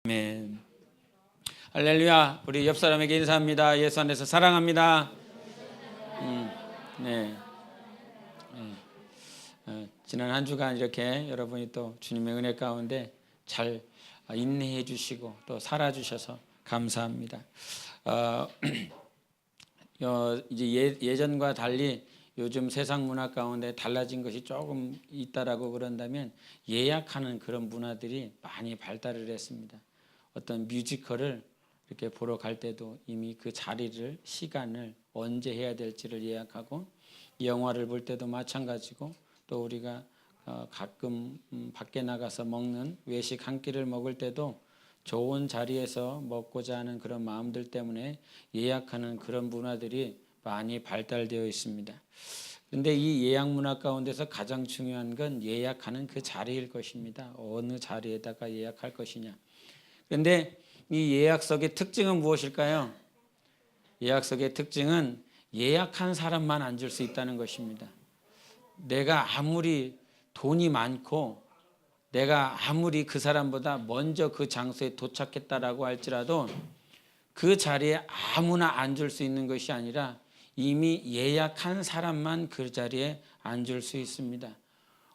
아멘. 할렐루야. 우리 옆 사람에게 인사합니다. 예수 안에서 사랑합니다. 네. 지난 한 주간 이렇게 여러분이 또 주님의 은혜 가운데 잘 인내해 주시고 또 살아주셔서 감사합니다. 이제 예전과 달리 요즘 세상 문화 가운데 달라진 것이 조금 있다라고 그런다면 예약하는 그런 문화들이 많이 발달을 했습니다. 어떤 뮤지컬을 이렇게 보러 갈 때도 이미 그 자리를, 시간을 언제 해야 될지를 예약하고, 영화를 볼 때도 마찬가지고, 또 우리가 가끔 밖에 나가서 먹는 외식 한 끼를 먹을 때도 좋은 자리에서 먹고자 하는 그런 마음들 때문에 예약하는 그런 문화들이 많이 발달되어 있습니다. 그런데 이 예약 문화 가운데서 가장 중요한 건 예약하는 그 자리일 것입니다. 어느 자리에다가 예약할 것이냐. 그런데 이 예약석의 특징은 무엇일까요? 예약석의 특징은 예약한 사람만 앉을 수 있다는 것입니다. 내가 아무리 돈이 많고 내가 아무리 그 사람보다 먼저 그 장소에 도착했다라고 할지라도 그 자리에 아무나 앉을 수 있는 것이 아니라 이미 예약한 사람만 그 자리에 앉을 수 있습니다.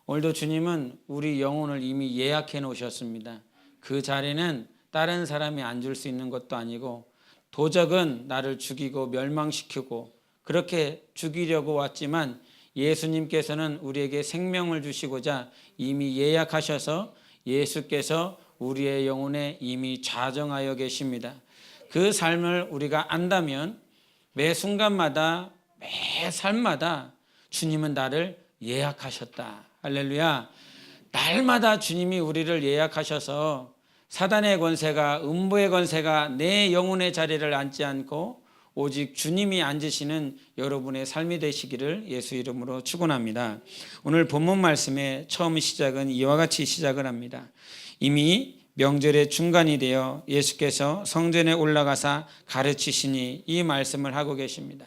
오늘도 주님은 우리 영혼을 이미 예약해 놓으셨습니다. 그 자리는 다른 사람이 앉을 수 있는 것도 아니고, 도적은 나를 죽이고 멸망시키고 그렇게 죽이려고 왔지만 예수님께서는 우리에게 생명을 주시고자 이미 예약하셔서 예수께서 우리의 영혼에 이미 좌정하여 계십니다. 그 삶을 우리가 안다면 매 순간마다, 매 삶마다 주님은 나를 예약하셨다. 할렐루야. 날마다 주님이 우리를 예약하셔서 사단의 권세가, 음부의 권세가 내 영혼의 자리를 앉지 않고 오직 주님이 앉으시는 여러분의 삶이 되시기를 예수 이름으로 축원합니다. 오늘 본문 말씀의 처음 시작은 이와 같이 시작을 합니다. 이미 명절의 중간이 되어 예수께서 성전에 올라가사 가르치시니, 이 말씀을 하고 계십니다.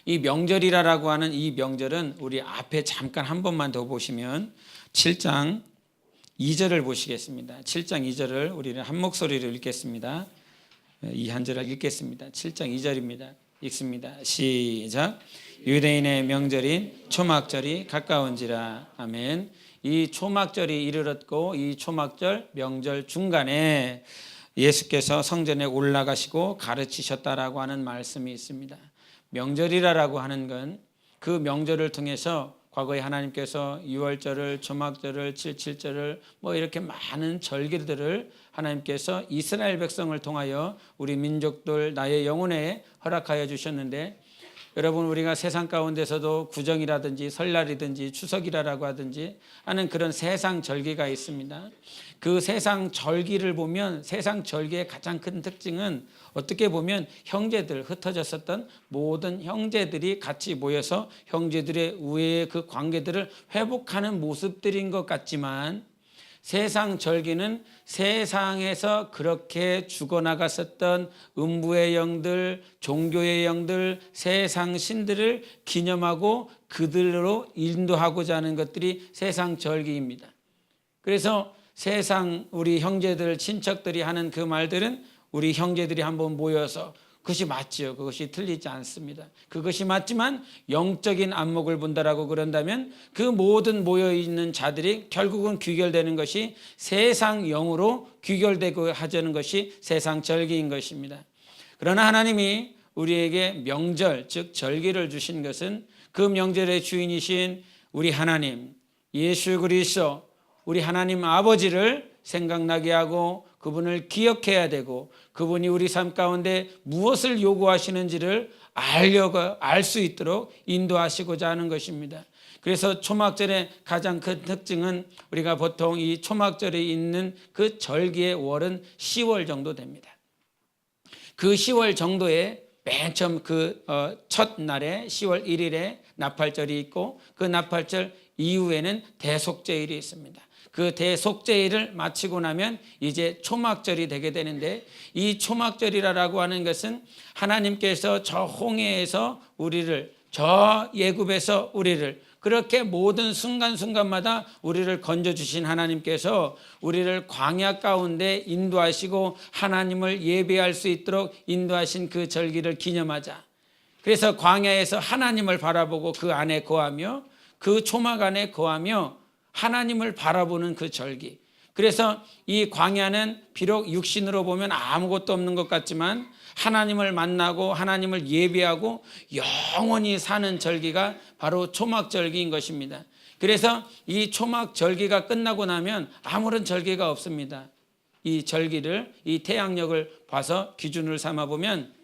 이 명절이라고 하는 이 명절은 우리 앞에 잠깐 한 번만 더 보시면 7장 2절을 보시겠습니다. 7장 2절을 우리는 한 목소리로 읽겠습니다. 이 한 절을 읽겠습니다. 7장 2절입니다. 읽습니다. 시작. 유대인의 명절인 초막절이 가까운지라. 아멘. 이 초막절이 이르렀고, 이 초막절 명절 중간에 예수께서 성전에 올라가시고 가르치셨다라고 하는 말씀이 있습니다. 명절이라고 하는 건 그 명절을 통해서 과거에 하나님께서 유월절을, 초막절을, 칠칠절을 이렇게 많은 절기들을 하나님께서 이스라엘 백성을 통하여 우리 민족들, 나의 영혼에 허락하여 주셨는데, 여러분, 우리가 세상 가운데서도 구정이라든지 설날이든지 추석이라고 하든지 하는 그런 세상 절기가 있습니다. 그 세상 절기를 보면 세상 절기의 가장 큰 특징은 어떻게 보면 형제들, 흩어졌었던 모든 형제들이 같이 모여서 형제들의 우애의 그 관계들을 회복하는 모습들인 것 같지만, 세상 절기는 세상에서 그렇게 죽어나갔었던 음부의 영들, 종교의 영들, 세상 신들을 기념하고 그들로 인도하고자 하는 것들이 세상 절기입니다. 그래서 세상 우리 형제들, 친척들이 하는 그 말들은 우리 형제들이 한번 모여서, 그것이 맞지요. 그것이 틀리지 않습니다. 그것이 맞지만 영적인 안목을 본다라고 그런다면 그 모든 모여있는 자들이 결국은 귀결되는 것이 세상 영으로 귀결되고 하자는 것이 세상 절기인 것입니다. 그러나 하나님이 우리에게 명절, 즉 절기를 주신 것은 그 명절의 주인이신 우리 하나님, 예수 그리스도, 우리 하나님 아버지를 생각나게 하고 그분을 기억해야 되고, 그분이 우리 삶 가운데 무엇을 요구하시는지를 알 수 있도록 인도하시고자 하는 것입니다. 그래서 초막절의 가장 큰 특징은 우리가 보통 이 초막절에 있는 그 절기의 월은 10월 정도 됩니다. 그 10월 정도에 맨 처음 그 첫 날에 10월 1일에 나팔절이 있고, 그 나팔절 이후에는 대속제일이 있습니다. 그 대속제일을 마치고 나면 이제 초막절이 되게 되는데, 이 초막절이라고 하는 것은 하나님께서 저 홍해에서 우리를, 저 예굽에서 우리를 그렇게 모든 순간순간마다 우리를 건져주신 하나님께서 우리를 광야 가운데 인도하시고 하나님을 예배할 수 있도록 인도하신 그 절기를 기념하자. 그래서 광야에서 하나님을 바라보고 그 안에 거하며 그 초막 안에 거하며 하나님을 바라보는 그 절기. 그래서 이 광야는 비록 육신으로 보면 아무것도 없는 것 같지만 하나님을 만나고 하나님을 예배하고 영원히 사는 절기가 바로 초막절기인 것입니다. 그래서 이 초막절기가 끝나고 나면 아무런 절기가 없습니다. 이 절기를, 이 태양력을 봐서 기준을 삼아 보면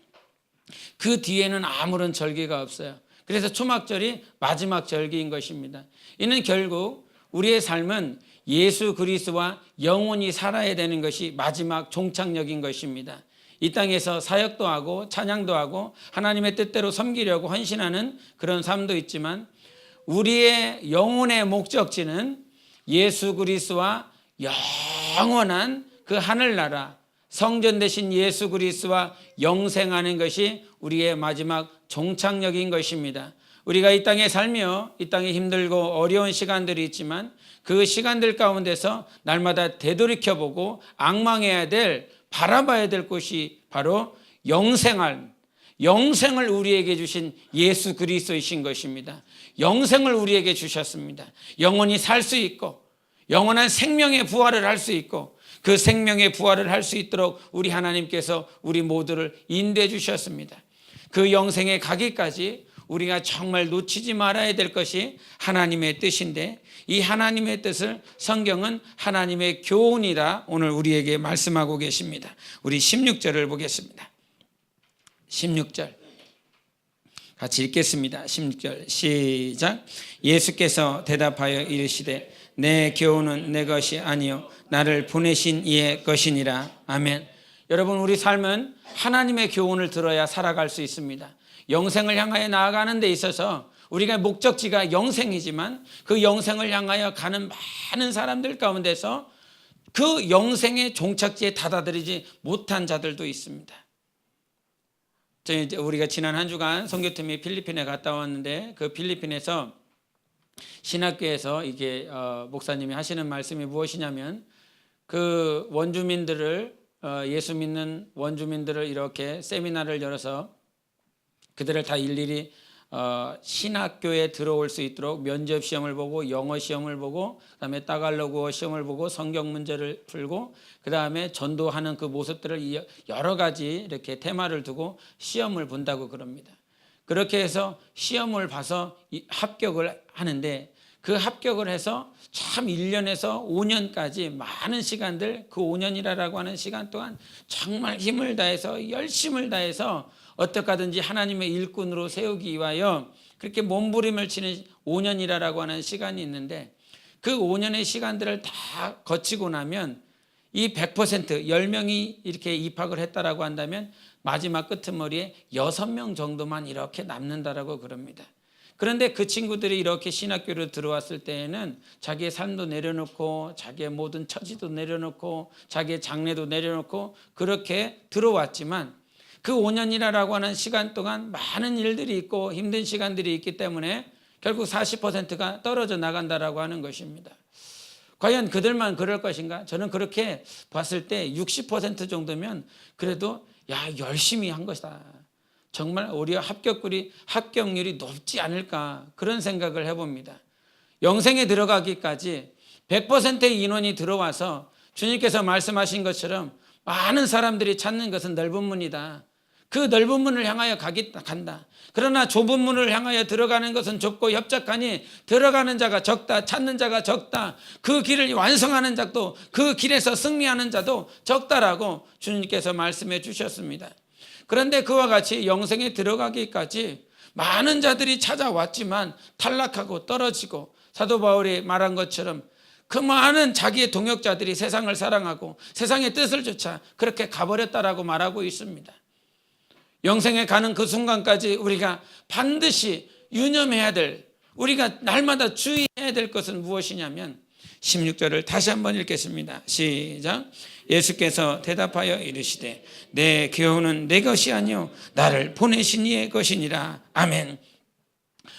그 뒤에는 아무런 절기가 없어요. 그래서 초막절이 마지막 절기인 것입니다. 이는 결국 우리의 삶은 예수 그리스도와 영원히 살아야 되는 것이 마지막 종착역인 것입니다. 이 땅에서 사역도 하고 찬양도 하고 하나님의 뜻대로 섬기려고 헌신하는 그런 삶도 있지만 우리의 영혼의 목적지는 예수 그리스도와 영원한 그 하늘나라, 성전 되신 예수 그리스도와 영생하는 것이 우리의 마지막 종착역인 것입니다. 우리가 이 땅에 살며 이 땅에 힘들고 어려운 시간들이 있지만 그 시간들 가운데서 날마다 되돌이켜보고 앙망해야 될, 바라봐야 될 곳이 바로 영생을 우리에게 주신 예수 그리스도이신 것입니다. 영생을 우리에게 주셨습니다. 영원히 살 수 있고 영원한 생명의 부활을 할 수 있고 그 생명의 부활을 할 수 있도록 우리 하나님께서 우리 모두를 인도해 주셨습니다. 그 영생에 가기까지 우리가 정말 놓치지 말아야 될 것이 하나님의 뜻인데 이 하나님의 뜻을 성경은 하나님의 교훈이라 오늘 우리에게 말씀하고 계십니다. 우리 16절을 보겠습니다. 16절 같이 읽겠습니다. 16절 시작. 예수께서 대답하여 이르시되 내 교훈은 내 것이 아니요 나를 보내신 이의 것이니라. 아멘. 여러분, 우리 삶은 하나님의 교훈을 들어야 살아갈 수 있습니다. 영생을 향하여 나아가는 데 있어서 우리가 목적지가 영생이지만 그 영생을 향하여 가는 많은 사람들 가운데서 그 영생의 종착지에 다다들이지 못한 자들도 있습니다. 우리가 지난 한 주간 선교팀이 필리핀에 갔다 왔는데 그 필리핀에서 신학교에서 이게 목사님이 하시는 말씀이 무엇이냐면 그 원주민들을 예수 믿는 원주민들을 이렇게 세미나를 열어서 그들을 다 일일이 신학교에 들어올 수 있도록 면접 시험을 보고 영어 시험을 보고 그다음에 따갈로그어 시험을 보고 성경 문제를 풀고 그다음에 전도하는 그 모습들을 여러 가지 이렇게 테마를 두고 시험을 본다고 그럽니다. 그렇게 해서 시험을 봐서 합격을 하는데 그 합격을 해서 참 1년에서 5년까지 많은 시간들 그 5년이라고 하는 시간 동안 정말 힘을 다해서 열심을 다해서 어떻게 하든지 하나님의 일꾼으로 세우기 위하여 그렇게 몸부림을 치는 5년이라고 하는 시간이 있는데 그 5년의 시간들을 다 거치고 나면 이 100% 10명이 이렇게 입학을 했다라고 한다면 마지막 끄트머리에 6명 정도만 이렇게 남는다라고 그럽니다. 그런데 그 친구들이 이렇게 신학교로 들어왔을 때에는 자기의 삶도 내려놓고 자기의 모든 처지도 내려놓고 자기의 장래도 내려놓고 그렇게 들어왔지만 그 5년이라고 하는 시간 동안 많은 일들이 있고 힘든 시간들이 있기 때문에 결국 40%가 떨어져 나간다라고 하는 것입니다. 과연 그들만 그럴 것인가? 저는 그렇게 봤을 때 60% 정도면 그래도 열심히 한 것이다. 정말 오히려 합격률이 높지 않을까 그런 생각을 해봅니다. 영생에 들어가기까지 100%의 인원이 들어와서 주님께서 말씀하신 것처럼 많은 사람들이 찾는 것은 넓은 문이다. 그 넓은 문을 향하여 간다. 그러나 좁은 문을 향하여 들어가는 것은 좁고 협착하니 들어가는 자가 적다. 찾는 자가 적다. 그 길을 완성하는 자도 그 길에서 승리하는 자도 적다라고 주님께서 말씀해 주셨습니다. 그런데 그와 같이 영생에 들어가기까지 많은 자들이 찾아왔지만 탈락하고 떨어지고 사도 바울이 말한 것처럼 그 많은 자기의 동역자들이 세상을 사랑하고 세상의 뜻을 쫓아 그렇게 가버렸다라고 말하고 있습니다. 영생에 가는 그 순간까지 우리가 반드시 유념해야 될, 우리가 날마다 주의해야 될 것은 무엇이냐면 16절을 다시 한번 읽겠습니다. 시작. 예수께서 대답하여 이르시되 내 교훈은 내 것이 아니요 나를 보내신 이의 것이니라. 아멘.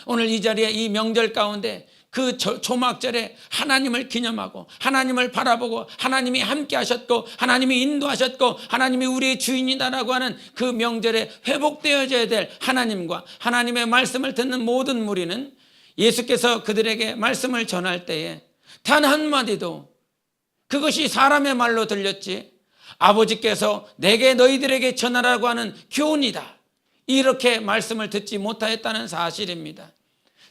오늘 이 자리에 이 명절 가운데 그 초막절에 하나님을 기념하고 하나님을 바라보고 하나님이 함께 하셨고 하나님이 인도하셨고 하나님이 우리의 주인이다라고 하는 그 명절에 회복되어져야 될 하나님과 하나님의 말씀을 듣는 모든 무리는 예수께서 그들에게 말씀을 전할 때에 단 한마디도 그것이 사람의 말로 들렸지 아버지께서 내게 너희들에게 전하라고 하는 교훈이다 이렇게 말씀을 듣지 못하였다는 사실입니다.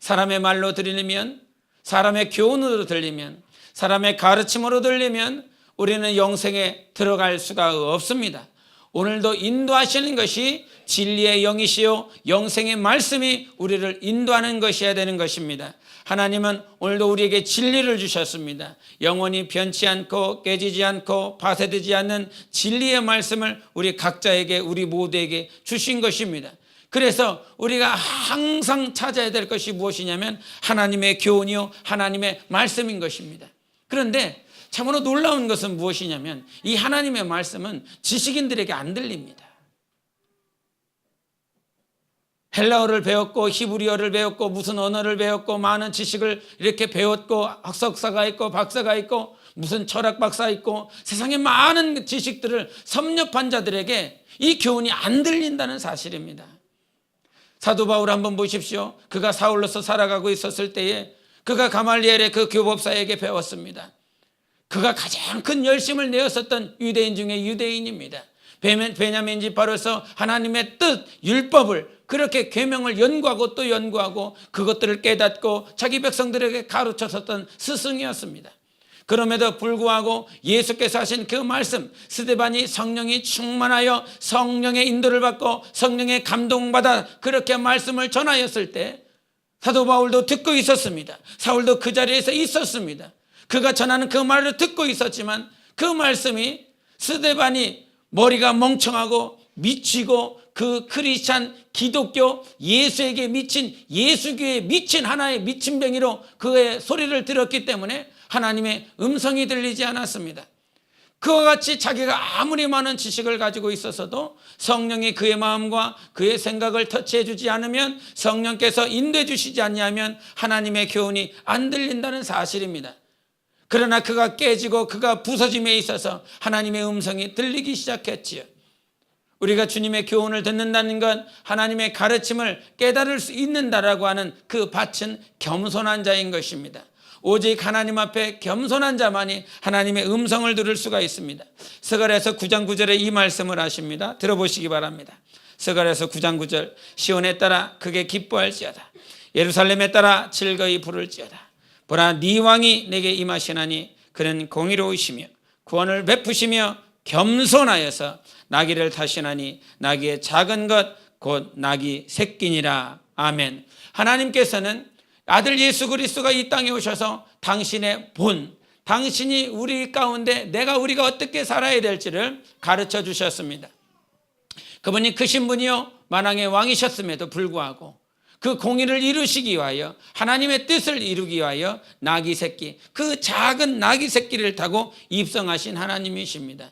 사람의 말로 들리면, 사람의 교훈으로 들리면, 사람의 가르침으로 들리면 우리는 영생에 들어갈 수가 없습니다. 오늘도 인도하시는 것이 진리의 영이시요 영생의 말씀이 우리를 인도하는 것이어야 되는 것입니다. 하나님은 오늘도 우리에게 진리를 주셨습니다. 영원히 변치 않고 깨지지 않고 파쇄되지 않는 진리의 말씀을 우리 각자에게 우리 모두에게 주신 것입니다. 그래서 우리가 항상 찾아야 될 것이 무엇이냐면 하나님의 교훈이요 하나님의 말씀인 것입니다. 그런데 참으로 놀라운 것은 무엇이냐면 이 하나님의 말씀은 지식인들에게 안 들립니다. 헬라어를 배웠고 히브리어를 배웠고 무슨 언어를 배웠고 많은 지식을 이렇게 배웠고 학석사가 있고 박사가 있고 무슨 철학 박사 있고 세상에 많은 지식들을 섭렵한 자들에게 이 교훈이 안 들린다는 사실입니다. 사도 바울 한번 보십시오. 그가 사울로서 살아가고 있었을 때에 그가 가말리엘의 그 교법사에게 배웠습니다. 그가 가장 큰 열심을 내었었던 유대인 중에 유대인입니다. 베냐민 지파로서 하나님의 뜻, 율법을 그렇게 계명을 연구하고 또 연구하고 그것들을 깨닫고 자기 백성들에게 가르쳤었던 스승이었습니다. 그럼에도 불구하고 예수께서 하신 그 말씀, 스데반이 성령이 충만하여 성령의 인도를 받고 성령의 감동받아 그렇게 말씀을 전하였을 때 사도 바울도 듣고 있었습니다. 사울도 그 자리에서 있었습니다. 그가 전하는 그 말을 듣고 있었지만 그 말씀이 스데반이 머리가 멍청하고 미치고 그 크리스찬 기독교 예수에게 미친 예수교에 미친 하나의 미친뱅이로 그의 소리를 들었기 때문에 하나님의 음성이 들리지 않았습니다. 그와 같이 자기가 아무리 많은 지식을 가지고 있었어도 성령이 그의 마음과 그의 생각을 터치해 주지 않으면 성령께서 인도해 주시지 않냐면 하나님의 교훈이 안 들린다는 사실입니다. 그러나 그가 깨지고 그가 부서짐에 있어서 하나님의 음성이 들리기 시작했지요. 우리가 주님의 교훈을 듣는다는 건 하나님의 가르침을 깨달을 수 있는다라고 하는 그 밭은 겸손한 자인 것입니다. 오직 하나님 앞에 겸손한 자만이 하나님의 음성을 들을 수가 있습니다. 스가랴서 9장 9절에 이 말씀을 하십니다. 들어보시기 바랍니다. 스가랴서 9장 9절 시온에 따라 크게 기뻐할지어다 예루살렘에 따라 즐거이 부를지어다 보라 네 왕이 내게 임하시나니 그는 공의로우시며 구원을 베푸시며 겸손하여서 나귀를 타시나니 나귀의 작은 것 곧 나귀 새끼니라. 아멘. 하나님께서는 아들 예수 그리스도가 이 땅에 오셔서 당신의 본, 당신이 우리 가운데 우리가 어떻게 살아야 될지를 가르쳐 주셨습니다. 그분이 크신 분이요 만왕의 왕이셨음에도 불구하고 그 공의를 이루시기 위하여 하나님의 뜻을 이루기 위하여 나귀 새끼, 그 작은 나귀 새끼를 타고 입성하신 하나님이십니다.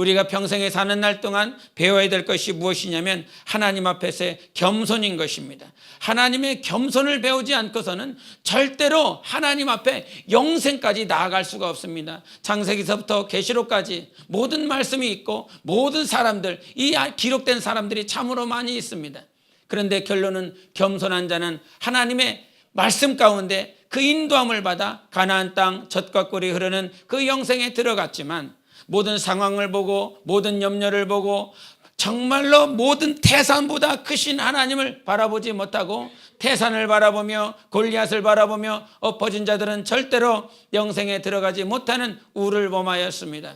우리가 평생에 사는 날 동안 배워야 될 것이 무엇이냐면 하나님 앞에서의 겸손인 것입니다. 하나님의 겸손을 배우지 않고서는 절대로 하나님 앞에 영생까지 나아갈 수가 없습니다. 창세기서부터 계시록까지 모든 말씀이 있고 모든 사람들, 이 기록된 사람들이 참으로 많이 있습니다. 그런데 결론은 겸손한 자는 하나님의 말씀 가운데 그 인도함을 받아 가나안 땅 젖과 꿀이 흐르는 그 영생에 들어갔지만 모든 상황을 보고 모든 염려를 보고 정말로 모든 태산보다 크신 하나님을 바라보지 못하고 태산을 바라보며 골리앗을 바라보며 엎어진 자들은 절대로 영생에 들어가지 못하는 우를 범하였습니다.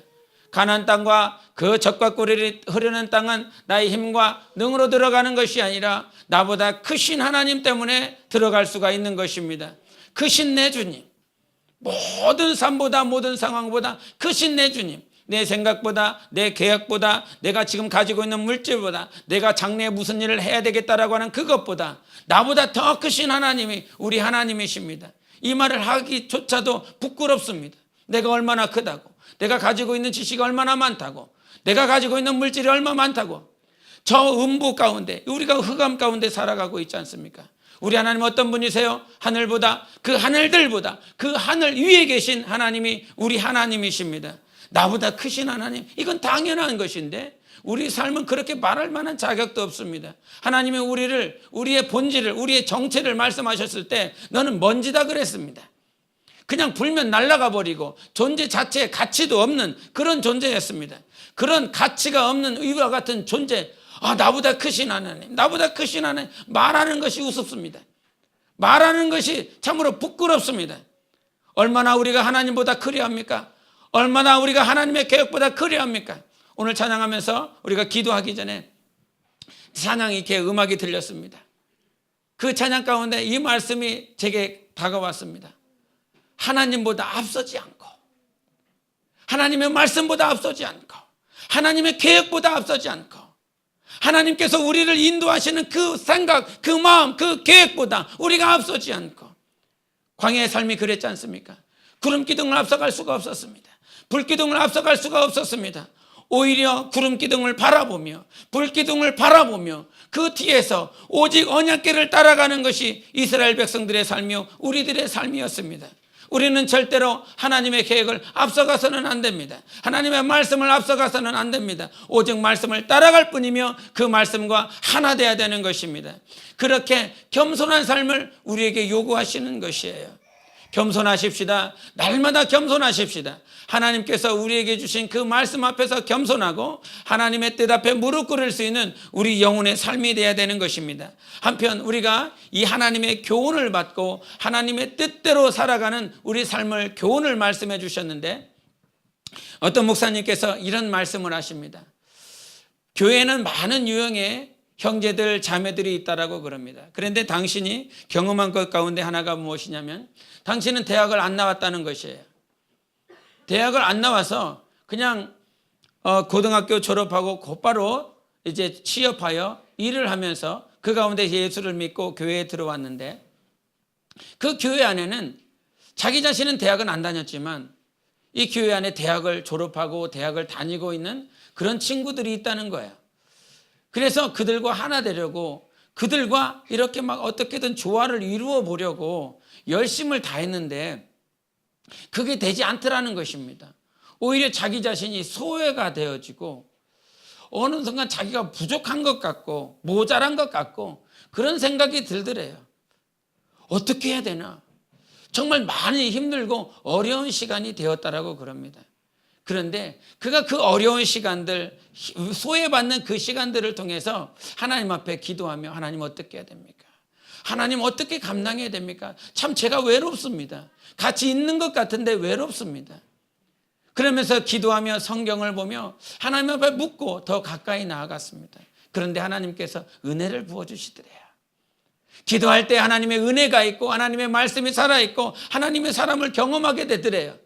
가나안 땅과 그 젖과 꿀이 흐르는 땅은 나의 힘과 능으로 들어가는 것이 아니라 나보다 크신 하나님 때문에 들어갈 수가 있는 것입니다. 크신 내 주님, 모든 삶보다 모든 상황보다 크신 내 주님, 내 생각보다 내 계획보다 내가 지금 가지고 있는 물질보다 내가 장래에 무슨 일을 해야 되겠다라고 하는 그것보다 나보다 더 크신 하나님이 우리 하나님이십니다. 이 말을 하기조차도 부끄럽습니다. 내가 얼마나 크다고, 내가 가지고 있는 지식이 얼마나 많다고, 내가 가지고 있는 물질이 얼마나 많다고. 저 음부 가운데 우리가 흑암 가운데 살아가고 있지 않습니까? 우리 하나님 어떤 분이세요? 하늘보다, 그 하늘들보다, 그 하늘 위에 계신 하나님이 우리 하나님이십니다. 나보다 크신 하나님, 이건 당연한 것인데 우리 삶은 그렇게 말할 만한 자격도 없습니다. 하나님이 우리를, 우리의 본질을, 우리의 정체를 말씀하셨을 때 너는 먼지다 그랬습니다. 그냥 불면 날아가 버리고 존재 자체에 가치도 없는 그런 존재였습니다. 그런 가치가 없는 이와 같은 존재, 나보다 크신 하나님, 나보다 크신 하나님, 말하는 것이 우습습니다. 말하는 것이 참으로 부끄럽습니다. 얼마나 우리가 하나님보다 그리합니까? 얼마나 우리가 하나님의 계획보다 그리합니까? 오늘 찬양하면서 우리가 기도하기 전에 찬양이 이렇게 음악이 들렸습니다. 그 찬양 가운데 이 말씀이 제게 다가왔습니다. 하나님보다 앞서지 않고, 하나님의 말씀보다 앞서지 않고, 하나님의 계획보다 앞서지 않고, 하나님께서 우리를 인도하시는 그 생각, 그 마음, 그 계획보다 우리가 앞서지 않고, 광야의 삶이 그랬지 않습니까? 구름 기둥을 앞서갈 수가 없었습니다. 불 기둥을 앞서갈 수가 없었습니다. 오히려 구름 기둥을 바라보며 불 기둥을 바라보며 그 뒤에서 오직 언약궤를 따라가는 것이 이스라엘 백성들의 삶이요 우리들의 삶이었습니다. 우리는 절대로 하나님의 계획을 앞서가서는 안 됩니다. 하나님의 말씀을 앞서가서는 안 됩니다. 오직 말씀을 따라갈 뿐이며 그 말씀과 하나 되어야 되는 것입니다. 그렇게 겸손한 삶을 우리에게 요구하시는 것이에요. 겸손하십시다. 날마다 겸손하십시다. 하나님께서 우리에게 주신 그 말씀 앞에서 겸손하고 하나님의 뜻 앞에 무릎 꿇을 수 있는 우리 영혼의 삶이 되어야 되는 것입니다. 한편 우리가 이 하나님의 교훈을 받고 하나님의 뜻대로 살아가는 우리 삶을 교훈을 말씀해 주셨는데, 어떤 목사님께서 이런 말씀을 하십니다. 교회에는 많은 유형의 형제들 자매들이 있다라고 그럽니다. 그런데 당신이 경험한 것 가운데 하나가 무엇이냐면 당신은 대학을 안 나왔다는 것이에요. 대학을 안 나와서 그냥 고등학교 졸업하고 곧바로 이제 취업하여 일을 하면서 그 가운데 예수를 믿고 교회에 들어왔는데, 그 교회 안에는 자기 자신은 대학은 안 다녔지만 이 교회 안에 대학을 졸업하고 대학을 다니고 있는 그런 친구들이 있다는 거예요. 그래서 그들과 하나 되려고, 그들과 이렇게 막 어떻게든 조화를 이루어 보려고 열심을 다했는데 그게 되지 않더라는 것입니다. 오히려 자기 자신이 소외가 되어지고 어느 순간 자기가 부족한 것 같고 모자란 것 같고 그런 생각이 들더래요. 어떻게 해야 되나? 정말 많이 힘들고 어려운 시간이 되었다라고 그럽니다. 그런데 그가 그 어려운 시간들, 소외받는 그 시간들을 통해서 하나님 앞에 기도하며, 하나님 어떻게 해야 됩니까? 하나님 어떻게 감당해야 됩니까? 참 제가 외롭습니다. 같이 있는 것 같은데 외롭습니다. 그러면서 기도하며 성경을 보며 하나님 앞에 묻고 더 가까이 나아갔습니다. 그런데 하나님께서 은혜를 부어주시더래요. 기도할 때 하나님의 은혜가 있고 하나님의 말씀이 살아있고 하나님의 사람을 경험하게 되더래요.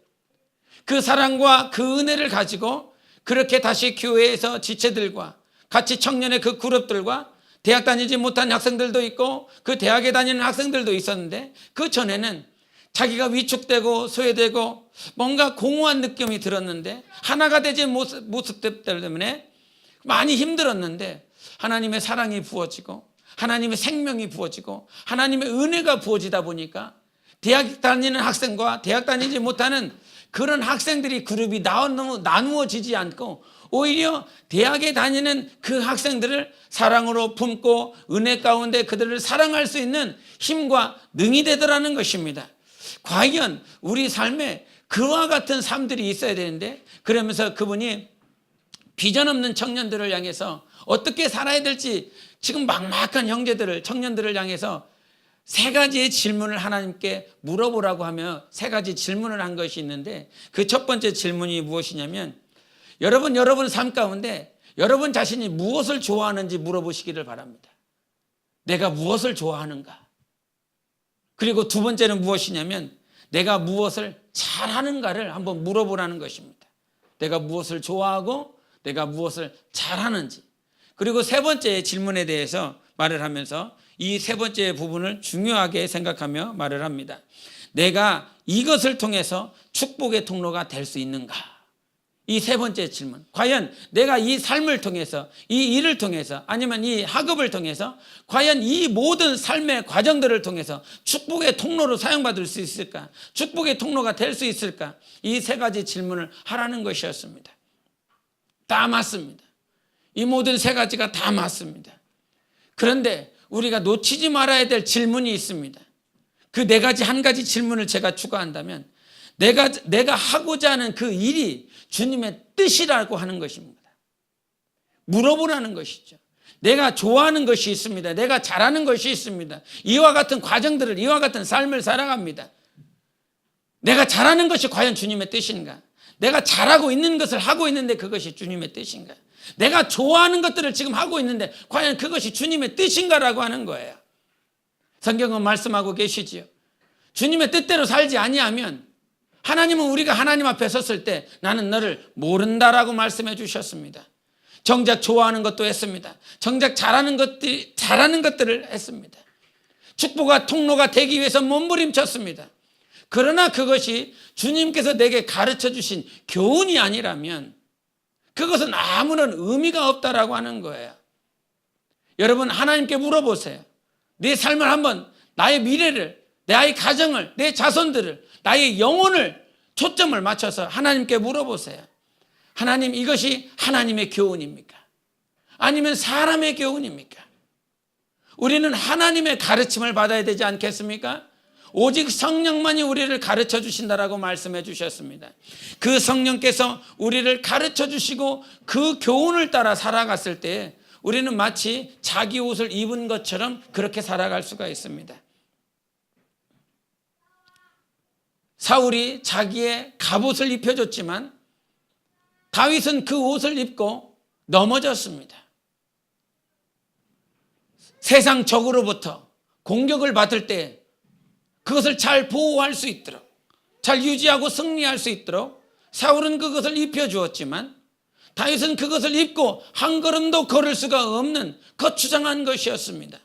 그 사랑과 그 은혜를 가지고 그렇게 다시 교회에서 지체들과 같이 청년의 그 그룹들과 대학 다니지 못한 학생들도 있고 그 대학에 다니는 학생들도 있었는데, 그 전에는 자기가 위축되고 소외되고 뭔가 공허한 느낌이 들었는데 하나가 되지 모습들 때문에 많이 힘들었는데 하나님의 사랑이 부어지고 하나님의 생명이 부어지고 하나님의 은혜가 부어지다 보니까 대학 다니는 학생과 대학 다니지 못하는 그런 학생들이 그룹이 나누어지지 않고 오히려 대학에 다니는 그 학생들을 사랑으로 품고 은혜 가운데 그들을 사랑할 수 있는 힘과 능이 되더라는 것입니다. 과연 우리 삶에 그와 같은 삶들이 있어야 되는데, 그러면서 그분이 비전 없는 청년들을 향해서 어떻게 살아야 될지 지금 막막한 형제들을, 청년들을 향해서 세 가지의 질문을 하나님께 물어보라고 하며 세 가지 질문을 한 것이 있는데, 그 첫 번째 질문이 무엇이냐면, 여러분 삶 가운데 여러분 자신이 무엇을 좋아하는지 물어보시기를 바랍니다. 내가 무엇을 좋아하는가? 그리고 두 번째는 무엇이냐면 내가 무엇을 잘하는가를 한번 물어보라는 것입니다. 내가 무엇을 좋아하고 내가 무엇을 잘하는지. 그리고 세 번째 질문에 대해서 말을 하면서 이 세 번째 부분을 중요하게 생각하며 말을 합니다. 내가 이것을 통해서 축복의 통로가 될 수 있는가? 이 세 번째 질문. 과연 내가 이 삶을 통해서, 이 일을 통해서, 아니면 이 학업을 통해서 과연 이 모든 삶의 과정들을 통해서 축복의 통로로 사용받을 수 있을까? 축복의 통로가 될 수 있을까? 이 세 가지 질문을 하라는 것이었습니다. 다 맞습니다. 이 모든 세 가지가 다 맞습니다. 그런데 우리가 놓치지 말아야 될 질문이 있습니다. 그 네 가지, 한 가지 질문을 제가 추가한다면 내가 하고자 하는 그 일이 주님의 뜻이라고 하는 것입니다. 물어보라는 것이죠. 내가 좋아하는 것이 있습니다. 내가 잘하는 것이 있습니다. 이와 같은 과정들을, 이와 같은 삶을 살아갑니다. 내가 잘하는 것이 과연 주님의 뜻인가? 내가 잘하고 있는 것을 하고 있는데 그것이 주님의 뜻인가? 내가 좋아하는 것들을 지금 하고 있는데 과연 그것이 주님의 뜻인가라고 하는 거예요. 성경은 말씀하고 계시지요. 주님의 뜻대로 살지 아니하면 하나님은 우리가 하나님 앞에 섰을 때 나는 너를 모른다라고 말씀해 주셨습니다. 정작 좋아하는 것도 했습니다. 정작 잘하는 것들을 했습니다. 축복과 통로가 되기 위해서 몸부림쳤습니다. 그러나 그것이 주님께서 내게 가르쳐 주신 교훈이 아니라면 그것은 아무런 의미가 없다라고 하는 거예요. 여러분, 하나님께 물어보세요. 내 삶을 한번, 나의 미래를, 나의 가정을, 내 자손들을, 나의 영혼을 초점을 맞춰서 하나님께 물어보세요. 하나님, 이것이 하나님의 교훈입니까? 아니면 사람의 교훈입니까? 우리는 하나님의 가르침을 받아야 되지 않겠습니까? 오직 성령만이 우리를 가르쳐 주신다라고 말씀해 주셨습니다. 그 성령께서 우리를 가르쳐 주시고 그 교훈을 따라 살아갔을 때 우리는 마치 자기 옷을 입은 것처럼 그렇게 살아갈 수가 있습니다. 사울이 자기의 갑옷을 입혀줬지만 다윗은 그 옷을 입고 넘어졌습니다. 세상 적으로부터 공격을 받을 때 그것을 잘 보호할 수 있도록, 잘 유지하고 승리할 수 있도록 사울은 그것을 입혀주었지만 다윗은 그것을 입고 한 걸음도 걸을 수가 없는 거추장한 것이었습니다.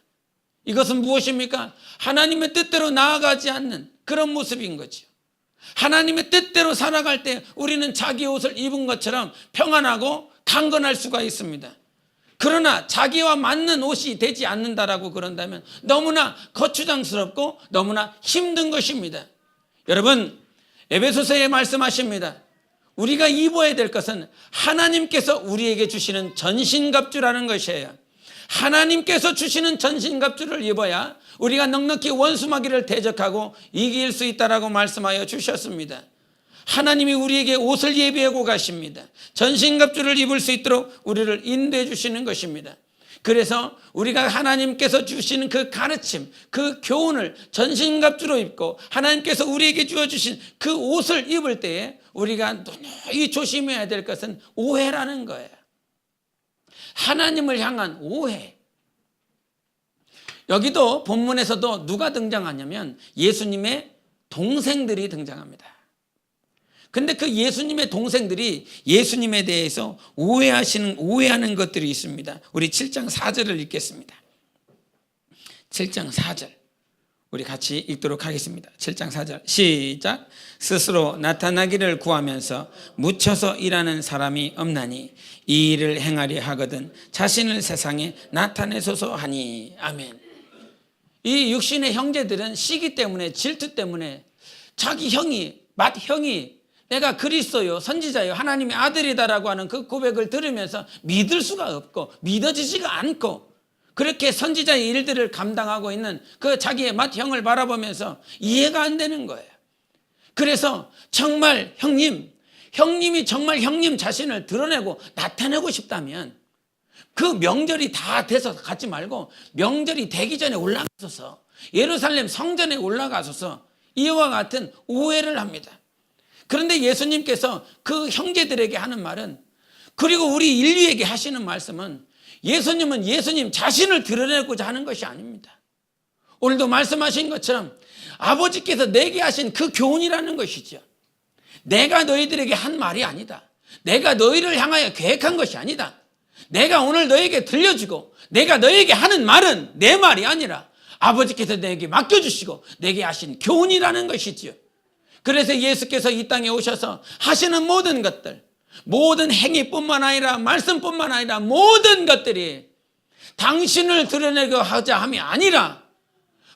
이것은 무엇입니까? 하나님의 뜻대로 나아가지 않는 그런 모습인 거죠. 하나님의 뜻대로 살아갈 때 우리는 자기 옷을 입은 것처럼 평안하고 강건할 수가 있습니다. 그러나 자기와 맞는 옷이 되지 않는다라고 그런다면 너무나 거추장스럽고 너무나 힘든 것입니다. 여러분, 에베소서에 말씀하십니다. 우리가 입어야 될 것은 하나님께서 우리에게 주시는 전신갑주라는 것이에요. 하나님께서 주시는 전신갑주를 입어야 우리가 넉넉히 원수마귀를 대적하고 이길 수 있다라고 말씀하여 주셨습니다. 하나님이 우리에게 옷을 예비하고 가십니다. 전신갑주를 입을 수 있도록 우리를 인도해 주시는 것입니다. 그래서 우리가 하나님께서 주시는 그 가르침, 그 교훈을 전신갑주로 입고 하나님께서 우리에게 주어주신 그 옷을 입을 때에 우리가 너무나 조심해야 될 것은 오해라는 거예요. 하나님을 향한 오해. 여기도 본문에서도 누가 등장하냐면 예수님의 동생들이 등장합니다. 근데 그 예수님의 동생들이 예수님에 대해서 오해하는 것들이 있습니다. 우리 7장 4절을 읽겠습니다. 7장 4절. 우리 같이 읽도록 하겠습니다. 7장 4절 시작. 스스로 나타나기를 구하면서 묻혀서 일하는 사람이 없나니 이 일을 행하려 하거든 자신을 세상에 나타내소서 하니. 아멘. 이 육신의 형제들은 시기 때문에, 질투 때문에 자기 형이, 맏형이 내가 그리스도요, 선지자요, 하나님의 아들이다라고 하는 그 고백을 들으면서 믿을 수가 없고 믿어지지가 않고 그렇게 선지자의 일들을 감당하고 있는 그 자기의 맏형을 바라보면서 이해가 안 되는 거예요. 그래서 정말 형님이 정말 형님 자신을 드러내고 나타내고 싶다면 그 명절이 다 돼서 가지 말고 명절이 되기 전에 올라가소서, 예루살렘 성전에 올라가소서, 이와 같은 오해를 합니다. 그런데 예수님께서 그 형제들에게 하는 말은, 그리고 우리 인류에게 하시는 말씀은, 예수님은 예수님 자신을 드러내고자 하는 것이 아닙니다. 오늘도 말씀하신 것처럼 아버지께서 내게 하신 그 교훈이라는 것이죠. 내가 너희들에게 한 말이 아니다. 내가 너희를 향하여 계획한 것이 아니다. 내가 오늘 너에게 들려주고 내가 너에게 하는 말은 내 말이 아니라 아버지께서 내게 맡겨주시고 내게 하신 교훈이라는 것이지요. 그래서 예수께서 이 땅에 오셔서 하시는 모든 것들, 모든 행위뿐만 아니라 말씀뿐만 아니라 모든 것들이 당신을 드러내고 하자 함이 아니라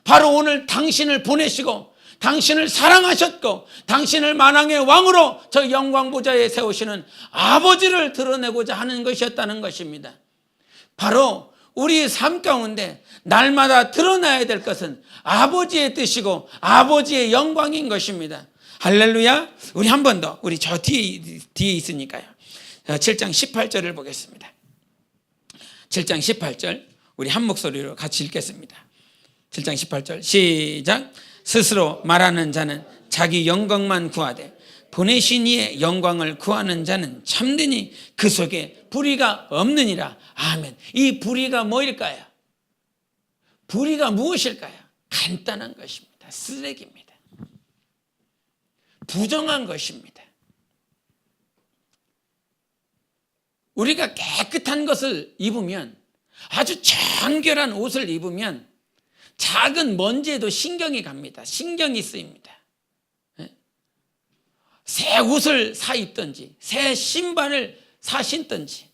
바로 오늘 당신을 보내시고 당신을 사랑하셨고 당신을 만왕의 왕으로 저 영광보좌에 세우시는 아버지를 드러내고자 하는 것이었다는 것입니다. 바로 우리 삶 가운데 날마다 드러나야 될 것은 아버지의 뜻이고 아버지의 영광인 것입니다. 할렐루야. 우리 한 번 더, 우리 저 뒤에 있으니까요. 7장 18절을 보겠습니다. 7장 18절 우리 한 목소리로 같이 읽겠습니다. 7장 18절 시작. 스스로 말하는 자는 자기 영광만 구하되 보내신 이의 영광을 구하는 자는 참되니 그 속에 불의가 없느니라. 아멘. 이 불의가 뭐일까요? 불의가 무엇일까요? 간단한 것입니다. 쓰레기입니다. 부정한 것입니다. 우리가 깨끗한 것을 입으면, 아주 정결한 옷을 입으면 작은 먼지에도 신경이 갑니다. 신경이 쓰입니다. 새 옷을 사 입든지 새 신발을 사 신든지,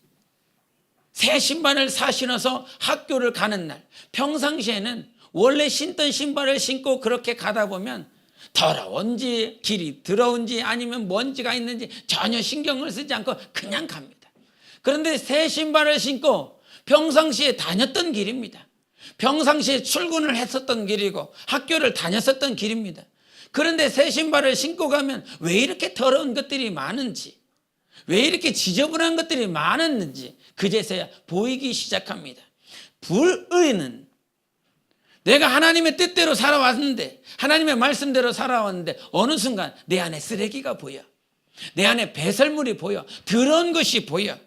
새 신발을 사 신어서 학교를 가는 날, 평상시에는 원래 신던 신발을 신고 그렇게 가다 보면 더러운지 길이 더러운지 아니면 먼지가 있는지 전혀 신경을 쓰지 않고 그냥 갑니다. 그런데 새 신발을 신고 평상시에 다녔던 길입니다. 평상시에 출근을 했었던 길이고 학교를 다녔었던 길입니다. 그런데 새 신발을 신고 가면 왜 이렇게 더러운 것들이 많은지, 왜 이렇게 지저분한 것들이 많았는지 그제서야 보이기 시작합니다. 불의는 내가 하나님의 뜻대로 살아왔는데, 하나님의 말씀대로 살아왔는데 어느 순간 내 안에 쓰레기가 보여, 내 안에 배설물이 보여, 더러운 것이 보여.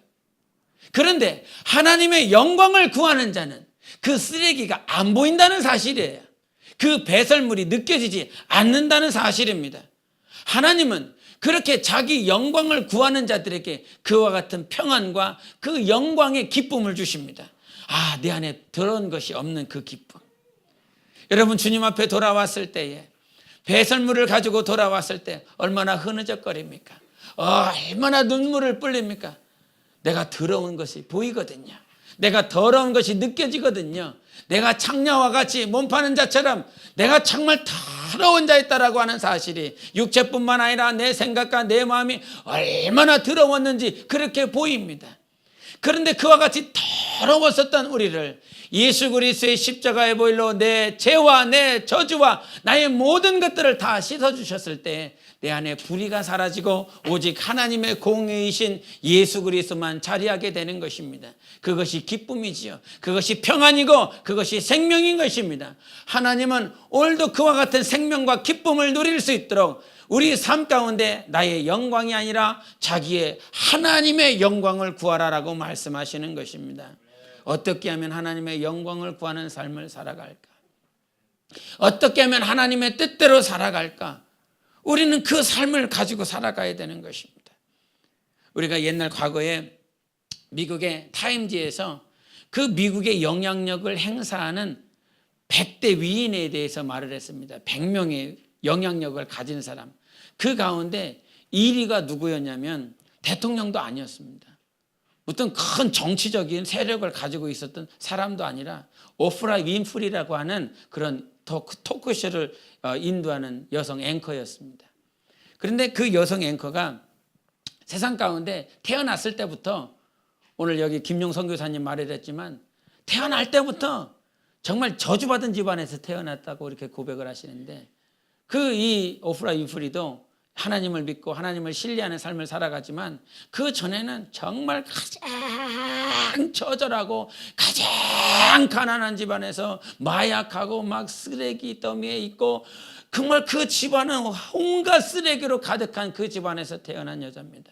그런데 하나님의 영광을 구하는 자는 그 쓰레기가 안 보인다는 사실이에요. 그 배설물이 느껴지지 않는다는 사실입니다. 하나님은 그렇게 자기 영광을 구하는 자들에게 그와 같은 평안과 그 영광의 기쁨을 주십니다. 아, 내 안에 더러운 것이 없는 그 기쁨. 여러분, 주님 앞에 돌아왔을 때에, 배설물을 가지고 돌아왔을 때 얼마나 흐느적거립니까? 얼마나 눈물을 뿔립니까? 내가 더러운 것이 보이거든요. 내가 더러운 것이 느껴지거든요. 내가 창녀와 같이 몸 파는 자처럼 내가 정말 더러운 자였다라고 하는 사실이, 육체뿐만 아니라 내 생각과 내 마음이 얼마나 더러웠는지 그렇게 보입니다. 그런데 그와 같이 더러웠었던 우리를 예수 그리스도의 십자가의 보혈로 내 죄와 내 저주와 나의 모든 것들을 다 씻어주셨을 때 내 안에 불의가 사라지고 오직 하나님의 공의이신 예수 그리스도만 자리하게 되는 것입니다. 그것이 기쁨이지요. 그것이 평안이고 그것이 생명인 것입니다. 하나님은 오늘도 그와 같은 생명과 기쁨을 누릴 수 있도록 우리 삶 가운데 나의 영광이 아니라 자기의 하나님의 영광을 구하라라고 말씀하시는 것입니다. 어떻게 하면 하나님의 영광을 구하는 삶을 살아갈까? 어떻게 하면 하나님의 뜻대로 살아갈까? 우리는 그 삶을 가지고 살아가야 되는 것입니다. 우리가 옛날 과거에 미국의 타임지에서 그 미국의 영향력을 행사하는 100대 위인에 대해서 말을 했습니다. 100명의 영향력을 가진 사람. 그 가운데 1위가 누구였냐면 대통령도 아니었습니다. 어떤 큰 정치적인 세력을 가지고 있었던 사람도 아니라 오프라 윈프리라고 하는 그런 토크쇼를 인도하는 여성 앵커였습니다. 그런데 그 여성 앵커가 세상 가운데 태어났을 때부터, 오늘 여기 김용 선교사님 말을 했지만 태어날 때부터 정말 저주받은 집안에서 태어났다고 이렇게 고백을 하시는데, 이 오프라 윈프리도 하나님을 믿고 하나님을 신뢰하는 삶을 살아가지만 그 전에는 정말 가장 처절하고 가장 가난한 집안에서 마약하고 막 쓰레기 더미에 있고 정말 그 집안은 온갖 쓰레기로 가득한 그 집안에서 태어난 여자입니다.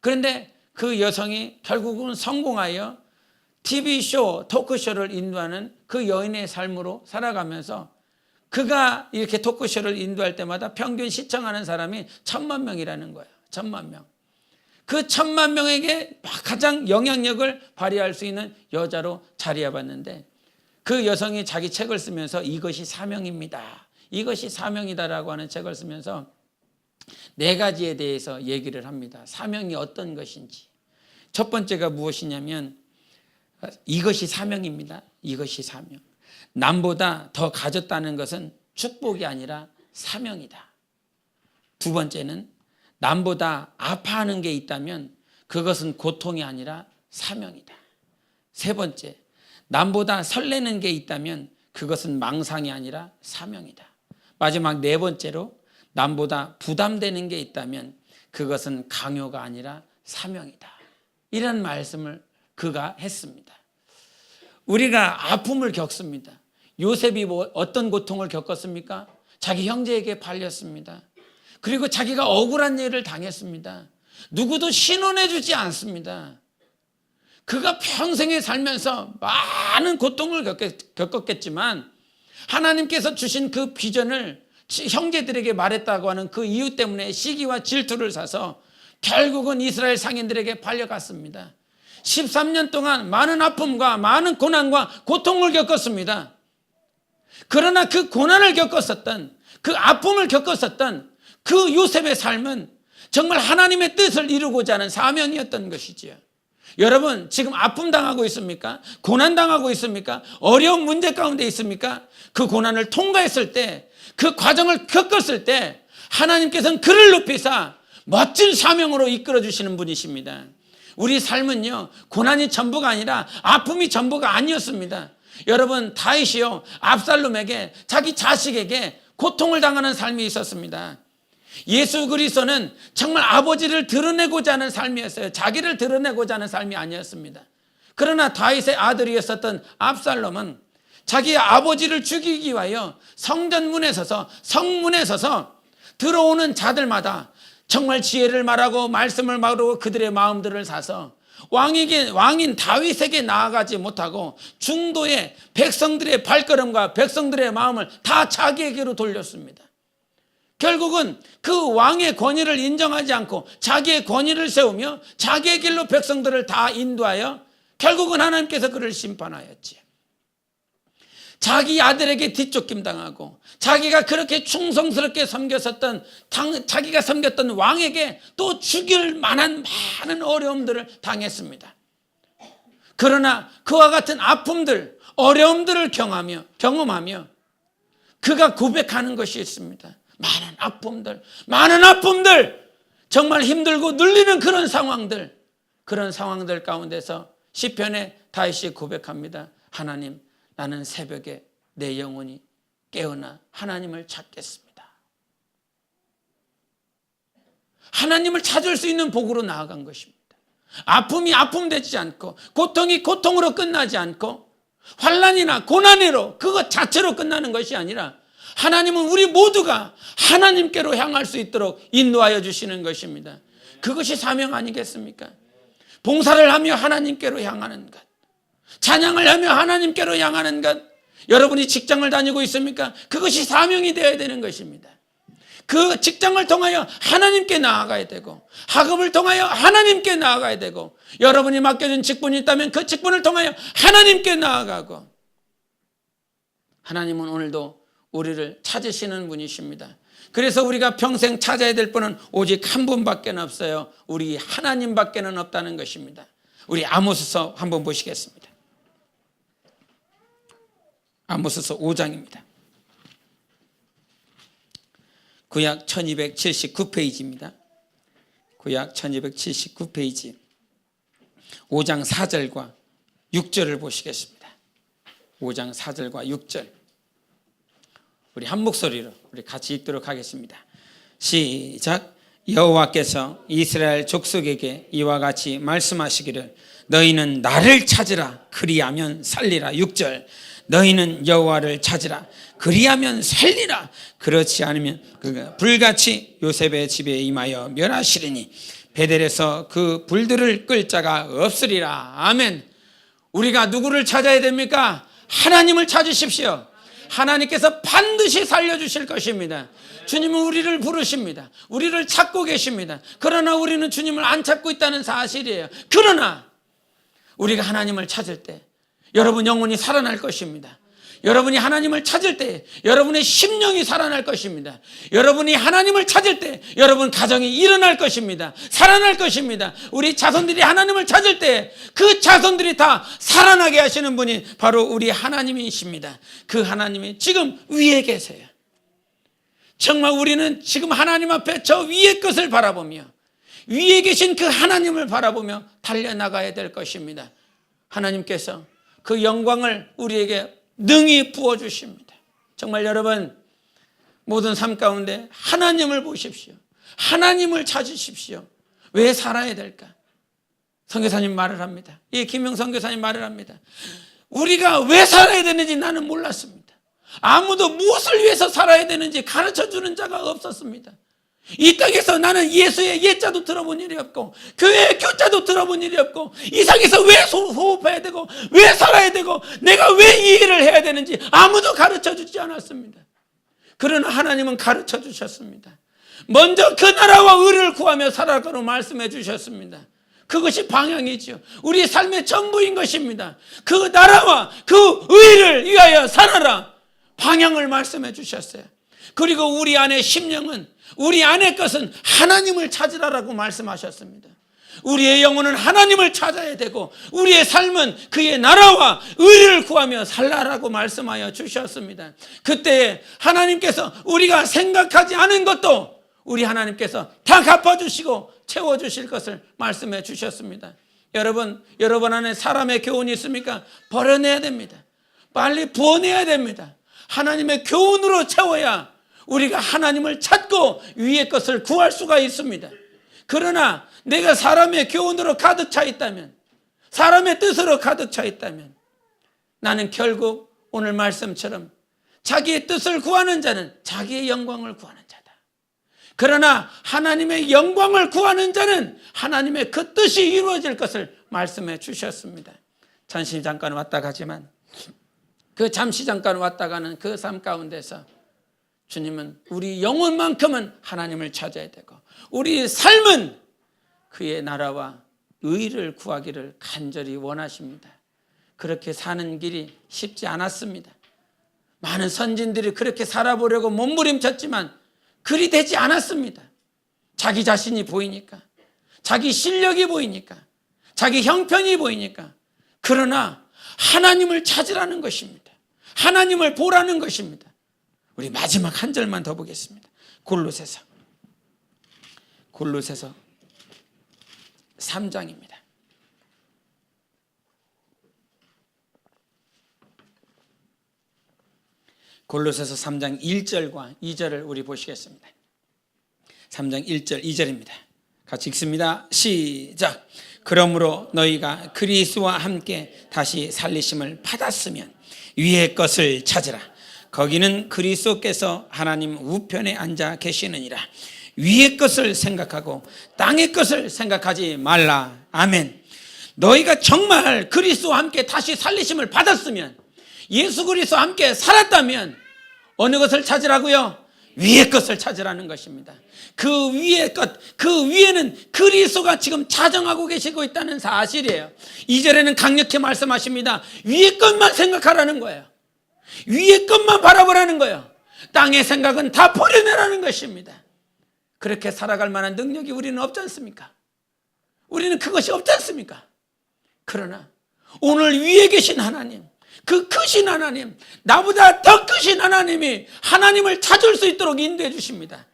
그런데 그 여성이 결국은 성공하여 TV쇼, 토크쇼를 인도하는 그 여인의 삶으로 살아가면서 그가 이렇게 토크쇼를 인도할 때마다 평균 시청하는 사람이 1000만 명이라는 거예요. 1000만 명. 그 1000만 명에게 가장 영향력을 발휘할 수 있는 여자로 자리해봤는데, 그 여성이 자기 책을 쓰면서 이것이 사명입니다. 이것이 사명이다라고 하는 책을 쓰면서 네 가지에 대해서 얘기를 합니다. 사명이 어떤 것인지. 첫 번째가 무엇이냐면 이것이 사명입니다. 이것이 사명. 남보다 더 가졌다는 것은 축복이 아니라 사명이다. 두 번째는 남보다 아파하는 게 있다면 그것은 고통이 아니라 사명이다. 세 번째, 남보다 설레는 게 있다면 그것은 망상이 아니라 사명이다. 마지막 네 번째로 남보다 부담되는 게 있다면 그것은 강요가 아니라 사명이다. 이런 말씀을 그가 했습니다. 우리가 아픔을 겪습니다. 요셉이 어떤 고통을 겪었습니까? 자기 형제에게 팔렸습니다. 그리고 자기가 억울한 일을 당했습니다. 누구도 신원해 주지 않습니다. 그가 평생에 살면서 많은 고통을 겪었겠지만 하나님께서 주신 그 비전을 형제들에게 말했다고 하는 그 이유 때문에 시기와 질투를 사서 결국은 이스라엘 상인들에게 팔려갔습니다. 13년 동안 많은 아픔과 많은 고난과 고통을 겪었습니다. 그러나 그 고난을 겪었었던, 그 아픔을 겪었었던 그 요셉의 삶은 정말 하나님의 뜻을 이루고자 하는 사명이었던 것이지요. 여러분, 지금 아픔 당하고 있습니까? 고난 당하고 있습니까? 어려운 문제 가운데 있습니까? 그 고난을 통과했을 때, 그 과정을 겪었을 때 하나님께서는 그를 높이사 멋진 사명으로 이끌어 주시는 분이십니다. 우리 삶은요, 고난이 전부가 아니라 아픔이 전부가 아니었습니다. 여러분, 다윗이요, 압살롬에게, 자기 자식에게 고통을 당하는 삶이 있었습니다. 예수 그리스도는 정말 아버지를 드러내고자 하는 삶이었어요. 자기를 드러내고자 하는 삶이 아니었습니다. 그러나 다윗의 아들이었었던 압살롬은 자기 아버지를 죽이기 위하여 성전문에 서서, 성문에 서서 들어오는 자들마다 정말 지혜를 말하고 말씀을 말하고 그들의 마음들을 사서 왕인 다윗에게 나아가지 못하고 중도의 백성들의 발걸음과 백성들의 마음을 다 자기에게로 돌렸습니다. 결국은 그 왕의 권위를 인정하지 않고 자기의 권위를 세우며 자기의 길로 백성들을 다 인도하여 결국은 하나님께서 그를 심판하였지. 자기 아들에게 뒤쫓김 당하고 자기가 그렇게 충성스럽게 섬겼었던, 자기가 섬겼던 왕에게 또 죽일 만한 많은 어려움들을 당했습니다. 그러나 그와 같은 아픔들, 어려움들을 경험하며 그가 고백하는 것이 있습니다. 많은 아픔들, 정말 힘들고 눌리는 그런 상황들 가운데서 시편에 다윗이 고백합니다. 하나님, 나는 새벽에 내 영혼이 깨어나 하나님을 찾겠습니다. 하나님을 찾을 수 있는 복으로 나아간 것입니다. 아픔이 아픔 되지 않고 고통이 고통으로 끝나지 않고 환난이나 고난으로 그것 자체로 끝나는 것이 아니라 하나님은 우리 모두가 하나님께로 향할 수 있도록 인도하여 주시는 것입니다. 그것이 사명 아니겠습니까? 봉사를 하며 하나님께로 향하는 것, 찬양을 하며 하나님께로 향하는 것. 여러분이 직장을 다니고 있습니까? 그것이 사명이 되어야 되는 것입니다. 그 직장을 통하여 하나님께 나아가야 되고, 학업을 통하여 하나님께 나아가야 되고, 여러분이 맡겨진 직분이 있다면 그 직분을 통하여 하나님께 나아가고, 하나님은 오늘도 우리를 찾으시는 분이십니다. 그래서 우리가 평생 찾아야 될 분은 오직 한 분밖에 없어요. 우리 하나님밖에 없다는 것입니다. 우리 아모스서 한번 보시겠습니다. 아모스서 5장입니다. 구약 1279페이지입니다. 구약 1279페이지 5장 4절과 6절을 보시겠습니다. 5장 4절과 6절 우리 한 목소리로 우리 같이 읽도록 하겠습니다. 시작. 여호와께서 이스라엘 족속에게 이와 같이 말씀하시기를 너희는 나를 찾으라 그리하면 살리라. 6절. 너희는 여호와를 찾으라 그리하면 살리라. 그렇지 않으면 그가 불같이 요셉의 집에 임하여 멸하시리니 베델에서 그 불들을 끌 자가 없으리라. 아멘. 우리가 누구를 찾아야 됩니까? 하나님을 찾으십시오. 하나님께서 반드시 살려주실 것입니다. 주님은 우리를 부르십니다. 우리를 찾고 계십니다. 그러나 우리는 주님을 안 찾고 있다는 사실이에요. 그러나 우리가 하나님을 찾을 때 여러분 영혼이 살아날 것입니다. 여러분이 하나님을 찾을 때 여러분의 심령이 살아날 것입니다. 여러분이 하나님을 찾을 때 여러분 가정이 일어날 것입니다. 살아날 것입니다. 우리 자손들이 하나님을 찾을 때 그 자손들이 다 살아나게 하시는 분이 바로 우리 하나님이십니다. 그 하나님이 지금 위에 계세요. 정말 우리는 지금 하나님 앞에 저 위의 것을 바라보며 위에 계신 그 하나님을 바라보며 달려나가야 될 것입니다. 하나님께서 그 영광을 우리에게 능히 부어주십니다. 정말 여러분 모든 삶 가운데 하나님을 보십시오. 하나님을 찾으십시오. 왜 살아야 될까? 선교사님 말을 합니다. 이 김영 선교사님 말을 합니다. 우리가 왜 살아야 되는지 나는 몰랐습니다. 아무도 무엇을 위해서 살아야 되는지 가르쳐주는 자가 없었습니다. 이 땅에서 나는 예수의 예자도 들어본 일이 없고 교회의 교자도 들어본 일이 없고 이 상에서 왜 호흡해야 되고 왜 살아야 되고 내가 왜 이 일을 해야 되는지 아무도 가르쳐주지 않았습니다. 그러나 하나님은 가르쳐주셨습니다. 먼저 그 나라와 의를 구하며 살아가라고 말씀해 주셨습니다. 그것이 방향이죠. 우리 삶의 전부인 것입니다. 그 나라와 그 의를 위하여 살아라. 방향을 말씀해 주셨어요. 그리고 우리 안의 심령은 우리 안의 것은 하나님을 찾으라라고 말씀하셨습니다. 우리의 영혼은 하나님을 찾아야 되고 우리의 삶은 그의 나라와 의를 구하며 살라라고 말씀하여 주셨습니다. 그때 하나님께서 우리가 생각하지 않은 것도 우리 하나님께서 다 갚아주시고 채워주실 것을 말씀해 주셨습니다. 여러분 안에 사람의 교훈이 있습니까? 버려내야 됩니다. 빨리 부어내야 됩니다. 하나님의 교훈으로 채워야 우리가 하나님을 찾고 위의 것을 구할 수가 있습니다. 그러나 내가 사람의 교훈으로 가득 차 있다면, 사람의 뜻으로 가득 차 있다면 나는 결국 오늘 말씀처럼 자기의 뜻을 구하는 자는 자기의 영광을 구하는 자다. 그러나 하나님의 영광을 구하는 자는 하나님의 그 뜻이 이루어질 것을 말씀해 주셨습니다. 잠시 잠깐 왔다 가지만 그 잠시 잠깐 왔다 가는 그 삶 가운데서 주님은 우리 영혼만큼은 하나님을 찾아야 되고 우리 삶은 그의 나라와 의를 구하기를 간절히 원하십니다. 그렇게 사는 길이 쉽지 않았습니다. 많은 선진들이 그렇게 살아보려고 몸부림쳤지만 그리 되지 않았습니다. 자기 자신이 보이니까, 자기 실력이 보이니까, 자기 형편이 보이니까. 그러나 하나님을 찾으라는 것입니다. 하나님을 보라는 것입니다. 우리 마지막 한 절만 더 보겠습니다. 골로새서 3장입니다. 골로새서 3장 1절과 2절을 우리 보시겠습니다. 3장 1절 2절입니다. 같이 읽습니다. 시작. 그러므로 너희가 그리스도와 함께 다시 살리심을 받았으면 위의 것을 찾으라. 거기는 그리스도께서 하나님 우편에 앉아 계시느니라. 위의 것을 생각하고 땅의 것을 생각하지 말라. 아멘. 너희가 정말 그리스도와 함께 다시 살리심을 받았으면, 예수 그리스도와 함께 살았다면 어느 것을 찾으라고요? 위의 것을 찾으라는 것입니다. 그 위의 것, 그 위에는 그리스도가 지금 자정하고 계시고 있다는 사실이에요. 2절에는 강력히 말씀하십니다. 위의 것만 생각하라는 거예요. 위의 것만 바라보라는 거예요. 땅의 생각은 다 버려내라는 것입니다. 그렇게 살아갈 만한 능력이 우리는 없지 않습니까? 우리는 그것이 없지 않습니까? 그러나 오늘 위에 계신 하나님, 그 크신 하나님, 나보다 더 크신 하나님이 하나님을 찾을 수 있도록 인도해 주십니다.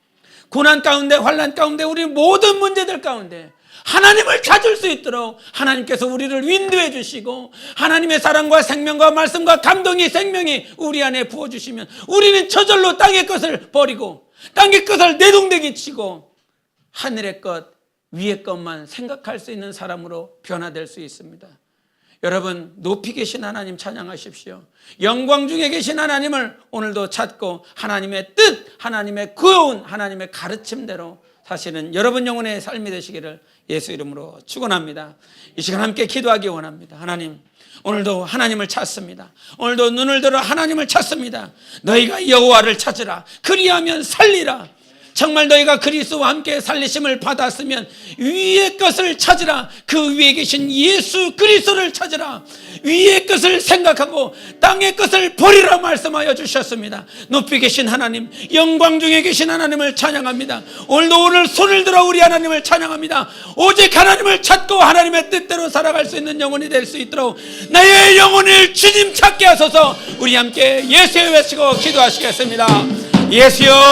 고난 가운데, 환난 가운데, 우리 모든 문제들 가운데 하나님을 찾을 수 있도록 하나님께서 우리를 인도해 주시고 하나님의 사랑과 생명과 말씀과 감동이, 생명이 우리 안에 부어주시면 우리는 저절로 땅의 것을 버리고 땅의 것을 내동댕이 치고 하늘의 것, 위의 것만 생각할 수 있는 사람으로 변화될 수 있습니다. 여러분, 높이 계신 하나님 찬양하십시오. 영광 중에 계신 하나님을 오늘도 찾고 하나님의 뜻, 하나님의 구원, 하나님의 가르침대로 사실은 여러분 영혼의 삶이 되시기를 예수 이름으로 축원합니다. 이 시간 함께 기도하기 원합니다. 하나님, 오늘도 하나님을 찾습니다. 오늘도 눈을 들어 하나님을 찾습니다. 너희가 여호와를 찾으라. 그리하면 살리라. 정말 너희가 그리스도와 함께 살리심을 받았으면 위의 것을 찾으라. 그 위에 계신 예수 그리스도를 찾으라. 위의 것을 생각하고 땅의 것을 버리라 말씀하여 주셨습니다. 높이 계신 하나님, 영광 중에 계신 하나님을 찬양합니다. 오늘 손을 들어 우리 하나님을 찬양합니다. 오직 하나님을 찾고 하나님의 뜻대로 살아갈 수 있는 영혼이 될 수 있도록 나의 영혼을 주님 찾게 하소서. 우리 함께 예수여 외치고 기도하시겠습니다. 예수여.